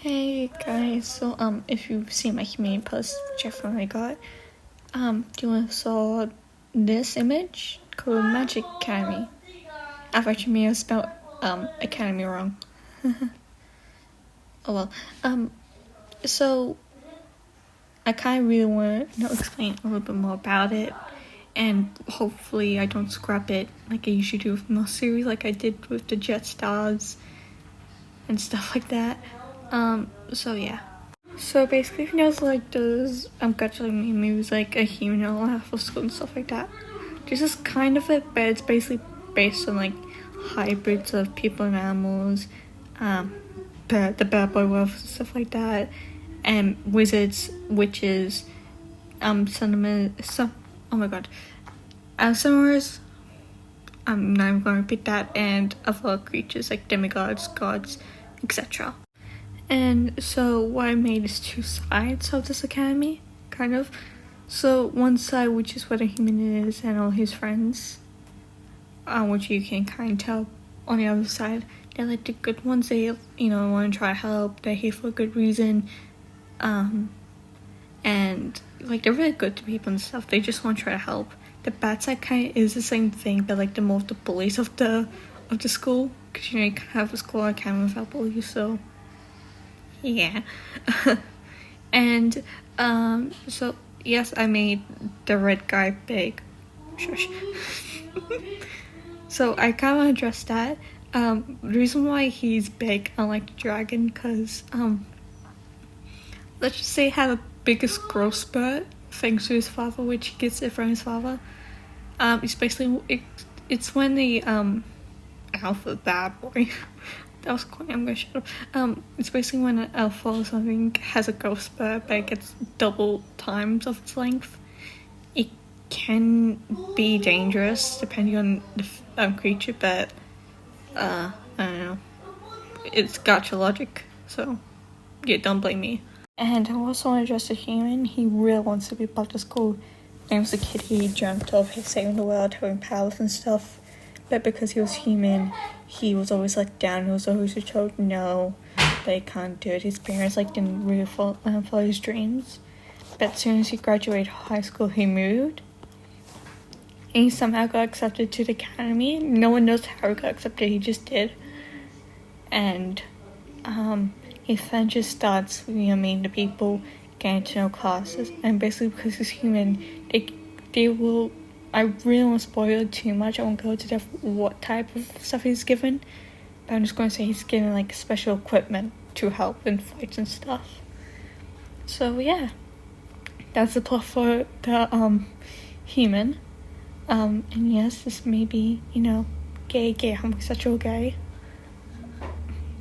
Hey guys, so if you've seen my community post, which I finally got, do you saw this image called Magic Academy? I thought you may have spelled Academy wrong. Oh well. So I kind of really want to explain a little bit more about it, and hopefully I don't scrap it like I usually do with most series, like I did with the Jet Stars and stuff like that. So yeah. So basically, if you know, like those Godzilla movies, like a human half of school and stuff like that. This is kind of it, but it's basically based on like hybrids of people and animals, the bad boy wolf and stuff like that, and wizards, witches, summers. I'm not even gonna repeat that, and other creatures like demigods, gods, etc. And so what I made is two sides of this academy, kind of. So one side, which is what a human is and all his friends, which you can kind of tell. On the other side, they're like the good ones. They, want to try to help. They're here for a good reason, and like they're really good to people and stuff. They just want to try to help. The bad side kind of is the same thing, but like the more of the bullies of the school, because you can't have a school academy without bullies. So yeah. And so yes, I made the red guy big. Shush. So I kind of want to address that. The reason why he's big, unlike the dragon, because let's just say he had the biggest growth spurt thanks to his father, which he gets it from his father. It's basically it's when the alpha bad boy. That was quite. I'm gonna shut up. It's basically when an alpha or something has a growth spurt, but it gets double times of its length. It can be dangerous depending on the creature, but I don't know. It's gacha logic, so yeah, don't blame me. And I also want to address the human. He really wants to be part of school. When he was a kid, he dreamt of saving the world, having powers and stuff. But because he was human, he was always let down. He was always told no, that he can't do it. His parents didn't really follow his dreams. But as soon as he graduated high school, he moved. And he somehow got accepted to the academy. No one knows how he got accepted. He just did. And he then just starts, meeting the people, getting to know classes. And basically, because he's human, they will. I really won't spoil it too much. I won't go to what type of stuff he's given. But I'm just going to say he's given special equipment to help in fights and stuff. So yeah. That's the plot for the human. And yes, this may be, gay, homosexual, gay.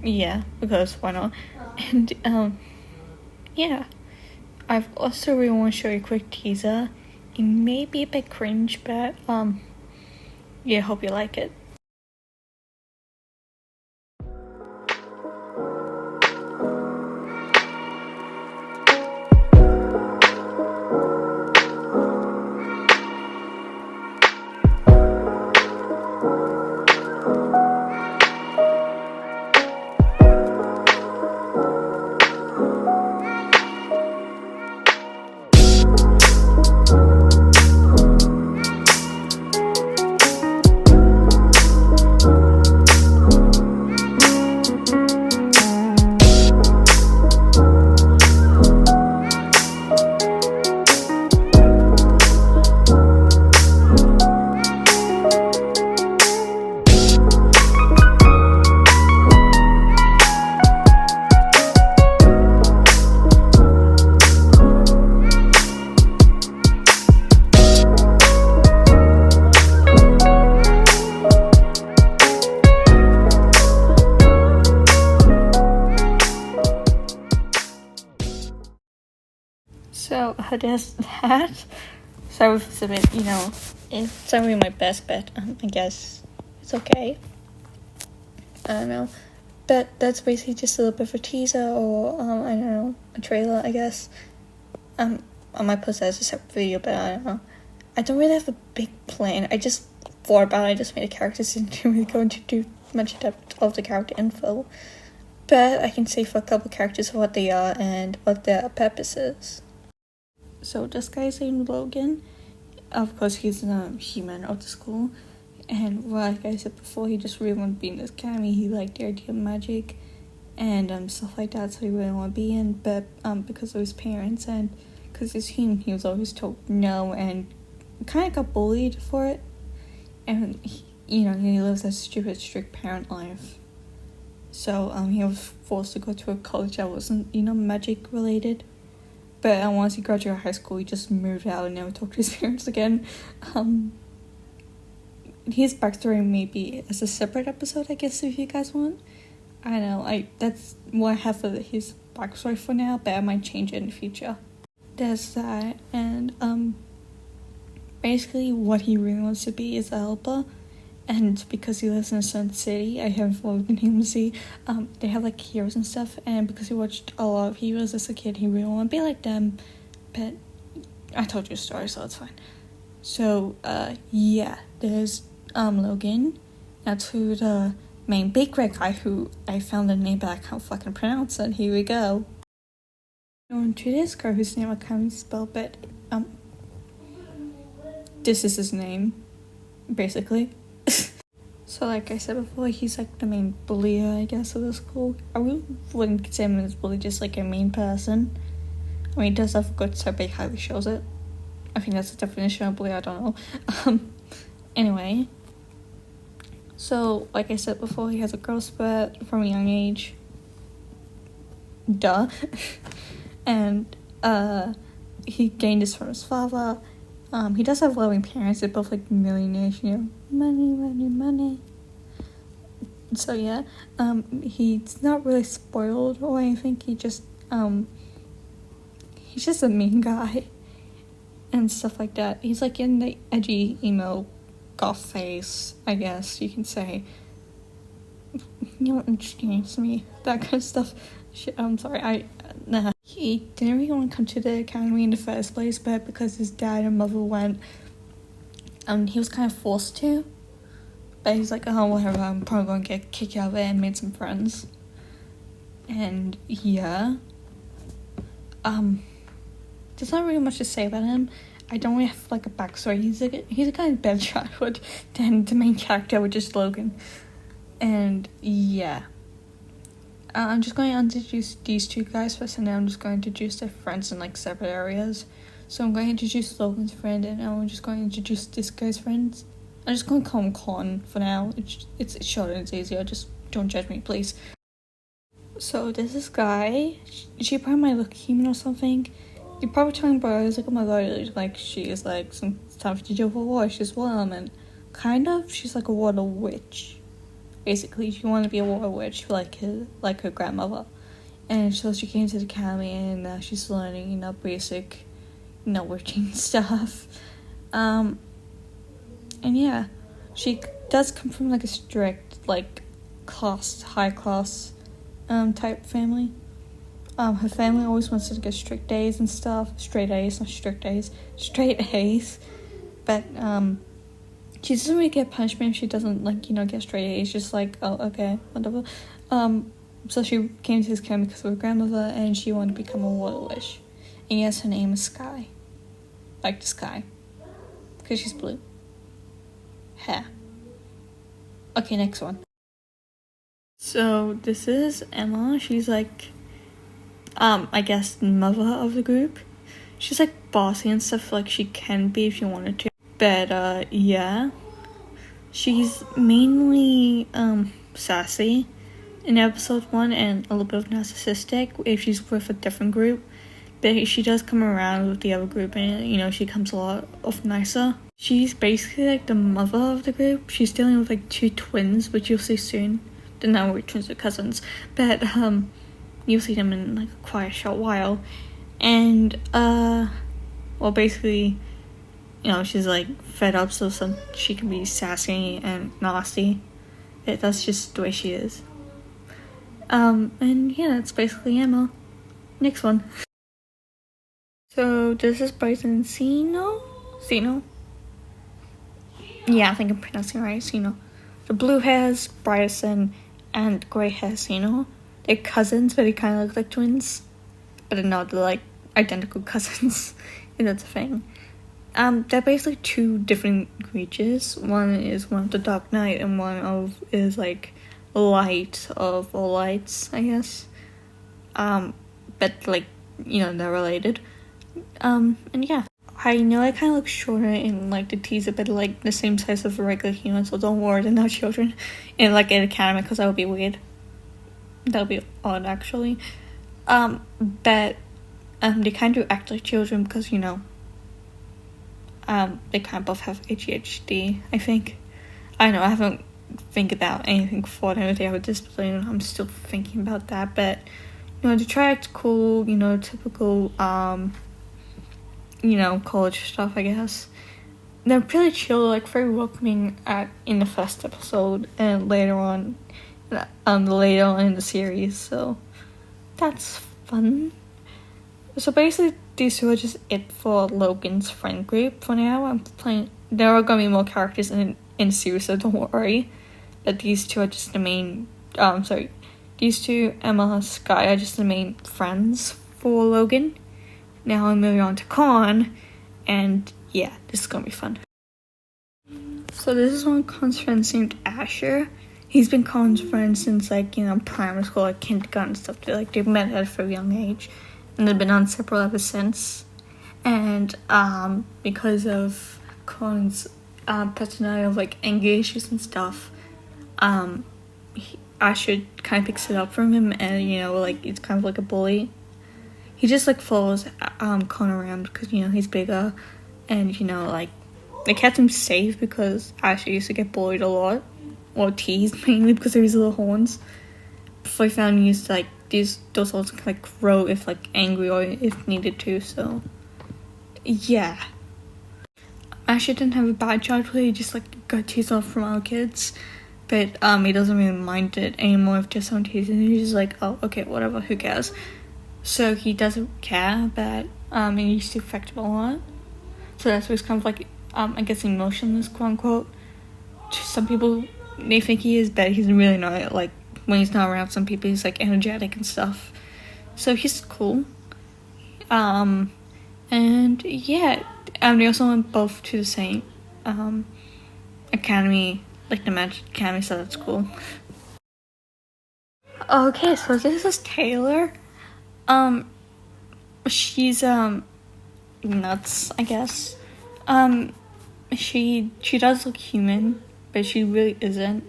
Yeah, because why not? And yeah. I've also really want to show you a quick teaser. It may be a bit cringe, but yeah, hope you like it. So there's that. Sorry if it's a bit, it's not really my best bet. I guess it's okay. I don't know. But that's basically just a little bit of a teaser, or I don't know, a trailer, I guess. I might post that as a separate video, but I don't know. I don't really have a big plan. I just thought about it. I just made a character, so didn't really go into too much depth of the character info. but I can say for a couple characters what they are and what their purpose is. So this guy's named Logan. Of course, he's a human of the school. And like I said before, he just really wanted to be in this academy. He liked the idea of magic and stuff like that, so he really wanted to be in. But because of his parents and because he's human, he was always told no and kind of got bullied for it. And he lives a stupid, strict parent life. So he was forced to go to a college that wasn't, magic related. But once he graduated high school, he just moved out and never talked to his parents again. His backstory may be as a separate episode, I guess, if you guys want. I know, that's what I have for his backstory for now, but I might change it in the future. There's that, and basically what he really wants to be is a helper, and because he lives in a certain city, I haven't followed the name to see, they have like heroes and stuff, and because he watched a lot of heroes as a kid, he really wanted to be like them, but I told you a story, so it's fine. So, yeah, there's Logan. That's who the main big red guy, who I found the name but I can't fucking pronounce it. Here we go. On to this guy whose name I can't spell, but this is his name, basically. So like I said before, he's like the main bully, I guess, of the school. I really wouldn't consider him as bully, just like a mean person. I mean, he does have good side, but he highly shows it. I think that's the definition of bully, I don't know. Anyway. So, like I said before, he has a growth spurt from a young age. Duh. And, he gained this from his father. He does have loving parents. They're both, like, millionaires, money. So, yeah. He's not really spoiled or anything. He's just a mean guy. And stuff like that. He's, like, in the edgy, emo goth face, I guess you can say. You don't understand me, that kind of stuff. Shit, I'm sorry, nah. He didn't really want to come to the academy in the first place, but because his dad and mother went, he was kind of forced to. But he's like, oh, whatever, I'm probably going to get kicked out of it, and made some friends. And, yeah. There's not really much to say about him. I don't really have, like, a backstory. He's a kind of better childhood than the main character, which is Logan. And, yeah. I'm just going to introduce these two guys first, and then I'm just going to introduce their friends in, like, separate areas. So I'm going to introduce Logan's friend, and I'm just going to introduce this guy's friends. I'm just going to call him Con for now. It's short and it's easier. Just don't judge me, please. So, there's this guy. She probably might look human or something. You're probably talking about her, like, oh my god, like, she is, like, some stuff to do for war, she's warm, and kind of, she's, like, a water witch. Basically, she wanted to be a water witch, like her grandmother. And so she came to the academy, and she's learning, basic, witching stuff. And yeah, she does come from, like, a strict, like, high class, type family. Her family always wants her to get straight A's and stuff. Straight A's, not strict A's. Straight A's. But, she doesn't really get punishment if she doesn't, like, get straight A's. Just like, oh, okay, whatever. So she came to this camp because of her grandmother, and she wanted to become a water witch. And yes, her name is Sky. Like the sky. Because she's blue. Hair. Okay, next one. So, this is Emma. She's, like, I guess, mother of the group. She's, like, bossy and stuff, like she can be if she wanted to. But, yeah. She's mainly, sassy in episode 1 and a little bit of narcissistic if she's with a different group. But she does come around with the other group and, she comes a lot of nicer. She's basically, like, the mother of the group. She's dealing with, like, 2 twins, which you'll see soon. They're not really twins, they're cousins. But, you'll see them in, like, quite a short while. And, well, basically, she's, like, fed up so she can be sassy and nasty. That's just the way she is. And, yeah, that's basically Emma. Next one. So, this is Bryson Sino? Yeah, I think I'm pronouncing it right, Sino. The blue hair's Bryson, and grey hair's Sino. they're cousins, but they kind of look like twins, but they're not. They're like identical cousins, and that's a thing. They're basically two different creatures. One is one of the Dark Knight, and is like light of all lights, I guess. But like, they're related. And yeah. I know I kind of look shorter in like the teaser, but like the same size of a regular human, so don't worry, they're not children. In like an Academe, because that would be weird. That would be odd, actually. But they kind of act like children because they kind of both have ADHD, I think. I know I haven't think about anything for them. They have a discipline. I'm still thinking about that, but they try to act cool. Typical college stuff, I guess. They're pretty chill, like very welcoming in the first episode and later on in the series. So that's fun. So basically, these two are just it for Logan's friend group for now. There are gonna be more characters in the series, so don't worry. But these two are just the main. These two, Emma, Sky, are just the main friends for Logan. Now I'm moving on to Con, and yeah, this is gonna be fun. So this is one of Con's friends named Asher. He's been Con's friend since primary school, like kindergarten and stuff. They've met at a very young age, and they've been inseparable ever since. And because of Con's personality of like anger issues and stuff, Asher kind of picks it up from him, and it's kind of like a bully. He just follows Con around because he's bigger, and they kept him safe because Asher used to get bullied a lot, or teased mainly because of his little horns. Before he found he used to those horns can grow if angry or if needed to. So yeah, Asher didn't have a bad childhood. He just got teased off from our kids, but he doesn't really mind it anymore if just someone teasing him. He's just oh, okay, whatever, who cares. So he doesn't care, but it used to affect him a lot. So that's why he's kind of I guess emotionless, quote unquote. Some people may think he is, but he's really not. When he's not around some people, he's energetic and stuff. So he's cool. And yeah, they also went both to the same academy, the Magic Academy, so that's cool. Okay, so this is Taylor. She's nuts, I guess. She does look human, but she really isn't.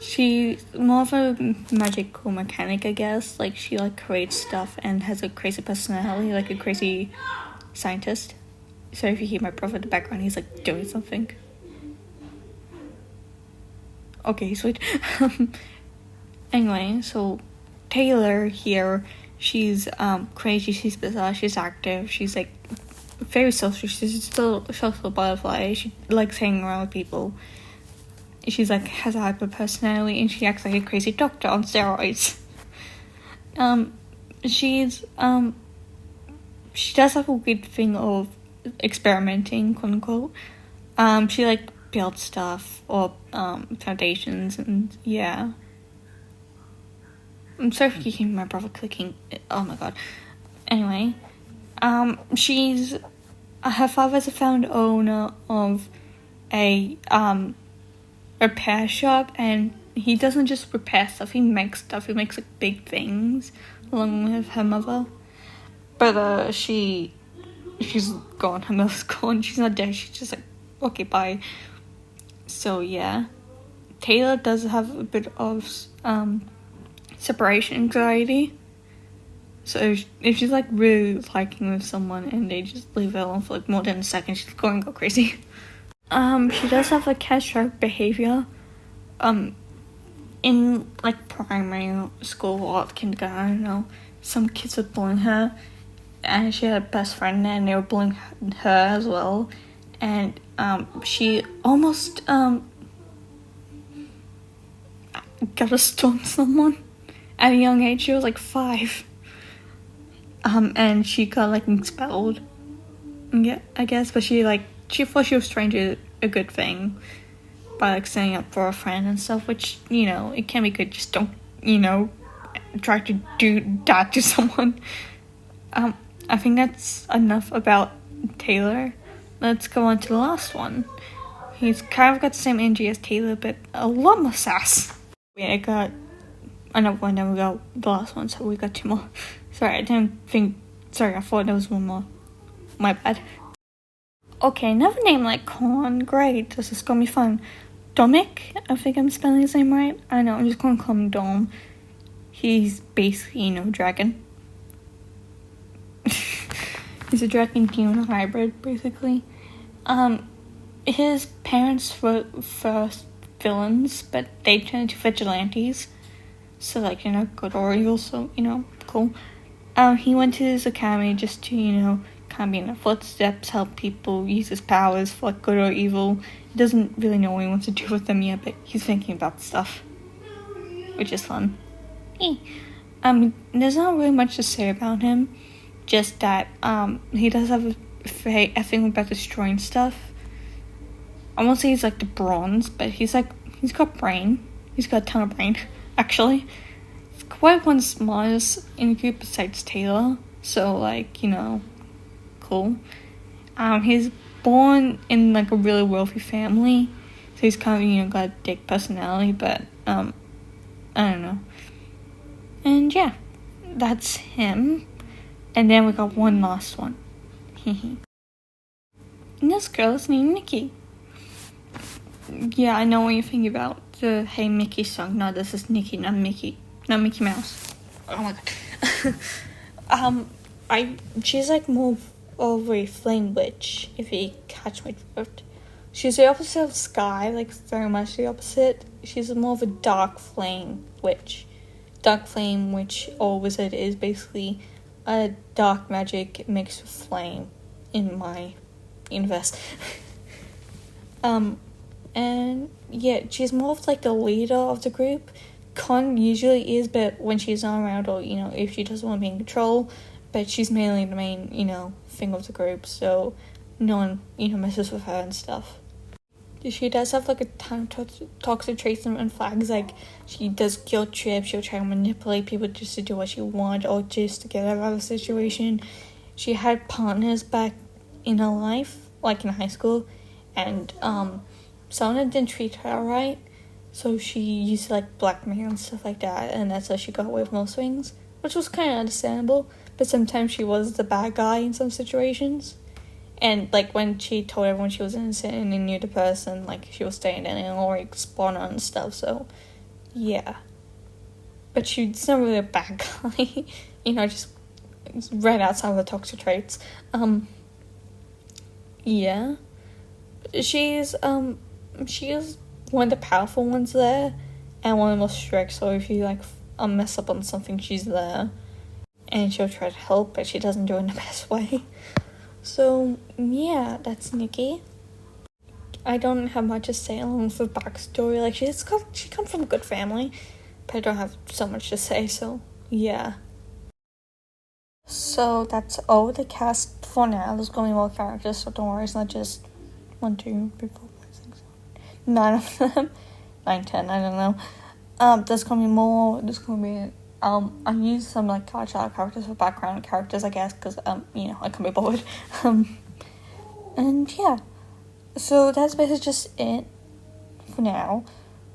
She's more of a magical mechanic, I guess. She creates stuff and has a crazy personality, like a crazy scientist. So if you hear my brother in the background, he's doing something. Okay, sweet. Anyway, so Taylor here, she's crazy, she's bizarre, she's active, she's very social, she's still a social butterfly. She likes hanging around with people. She's has a hyper personality, and she acts like a crazy doctor on steroids. She does have a weird thing of experimenting, quote unquote. She builds stuff or foundations, and yeah. I'm sorry for keeping my brother clicking. Oh my god. Anyway, she's her father's a founder owner of a repair shop, and he doesn't just repair stuff, he makes stuff. He makes big things along with her mother. But she's gone. Her mother's gone. She's not dead. She's just okay, bye. So yeah, Taylor does have a bit of separation anxiety. So if she's really liking with someone and they just leave her alone for more than a second, she's going to go crazy. She does have catastrophic behavior. In primary school or kindergarten, I don't know, some kids were bullying her, and she had a best friend and they were bullying her as well, and she almost got to stomp someone at a young age. She was 5, and she got expelled. Yeah, I guess, but she thought she was trying to do a good thing by standing up for a friend and stuff, which it can be good. Just don't try to do that to someone. I think that's enough about Taylor. Let's go on to the last one. He's kind of got the same energy as Taylor, but a lot more sass. Wait, I got another one, then we got the last one, so we got 2 more. Sorry, I thought there was 1 more. My bad. Okay, another name like Corn. Great, this is gonna be fun. Dominic, I think I'm spelling his name right. I know, I'm just gonna call him Dom. He's basically, dragon. He's a dragon demon hybrid, basically. His parents were first villains, but they turned into vigilantes. So, good or evil, so, cool. He went to his academy just to, kind of be in the footsteps, help people use his powers for, good or evil. He doesn't really know what he wants to do with them yet, but he's thinking about stuff, which is fun. There's not really much to say about him, just that, he does have a thing about destroying stuff. I won't say he's, the bronze, but he's got brain. He's got a ton of brain, actually. He's quite one of the smartest in the group besides Taylor, so, cool. He's born in, a really wealthy family, so he's kind of, got a dick personality, but, I don't know. And, yeah, that's him. And then we got one last one. And this girl is named Nikki. Yeah, I know what you're thinking about the Hey Mickey song. No, this is Nikki, not Mickey. Not Mickey Mouse. Oh my god. She's more of a flame witch, if you catch my drift. She's the opposite of Sky, very much the opposite. She's more of a dark flame witch. Dark flame witch or wizard is basically a dark magic mixed with flame in my universe. And yeah, she's more of the leader of the group. Con usually is, but when she's not around, or if she doesn't want to be in control, but she's mainly the main thing of the group, so no one messes with her and stuff. She does have a ton of toxic traits and flags, she does guilt trip, she'll try to manipulate people just to do what she wants or just to get out of a situation. She had partners back in her life, in high school, and some of them didn't treat her right, so she used to blackmail and stuff like that, and that's how she got away with most things, which was kind of understandable, but sometimes she was the bad guy in some situations. And, when she told everyone she was innocent and they knew the person, she was staying in an or spawn and stuff, so, yeah. But she's not really a bad guy, just right outside of the toxic traits. Yeah. She is one of the powerful ones there, and one of the most strict, so if you, mess up on something, she's there. And she'll try to help, but she doesn't do it in the best way. So, yeah, that's Nikki. I don't have much to say along with the backstory. She comes from a good family, but I don't have so much to say, so, yeah. So, that's all the cast for now. There's going to be more characters, so don't worry, it's not just 1, 2, 3, 4, 5, 6, 7, 9 of them. 9, 10, I don't know. There's going to be more. There's going to be... I used some child characters for background characters, I guess, because I can't be bothered. And yeah, so that's basically just it for now.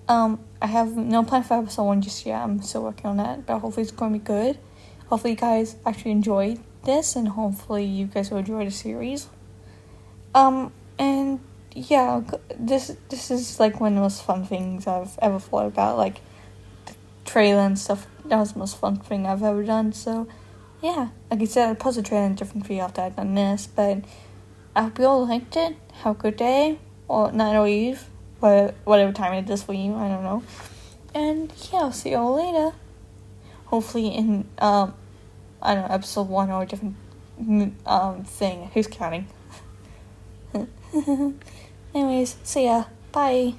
I have no plan for episode 1 just yet. I'm still working on that, but hopefully it's going to be good. Hopefully you guys actually enjoyed this, and hopefully you guys will enjoy the series. And yeah, this is one of the most fun things I've ever thought about, trailer and stuff. That was the most fun thing I've ever done, so yeah, like I said, I'll post a trailer in a different video after I've done this, but I hope you all liked it. Have a good day, or night or eve, whatever time it is for you, I don't know. And yeah, I'll see you all later. Hopefully in, I don't know, episode 1 or a different, thing. Who's counting? Anyways, see ya. Bye.